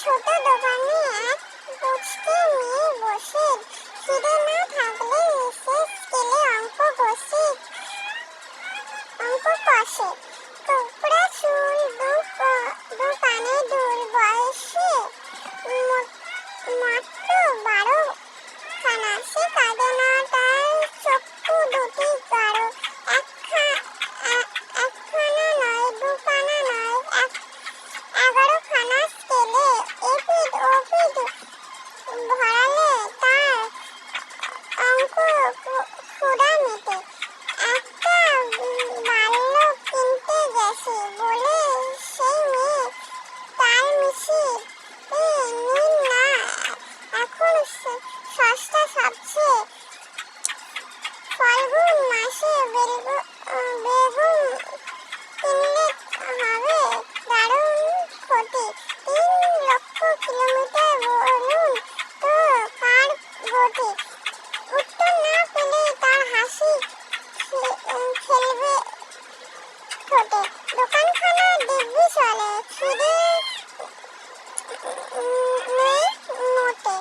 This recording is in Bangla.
ছোট দোকানে এক পুচকে মেয়ে বসে খিদে না থাকলে এসে স্কেলে অঙ্ক কষে। টুকরা চুল, দু কানে দুল, বয়সে মাত্র 12 খানা। সে কাঁদে না, তার চক্ষু দুটি গাঢ়। একখানা নয়, দুখানা নয়, 11 খানা স্কেলে এপিঠ ওপিঠ ভরালে তার অঙ্ক ক্ষুধা মেটে। একটা বাল্য কিনতে গেছে বলে সেই মেয়ে তাল মিশিয়ে নিন না, এখন সস্তা সবচেয়ে। ফাল্গুন মাসে বেগুন কিনলে হবে দারুণ ক্ষতি। 3 লক্ষ কিলোমিটার বলুন তো কার গতি? উত্তর না পেলে তার হাসি খেলবে ঠোঁটে। দোকানখানা দিব্যি চলে, খিদে নেই মোটে।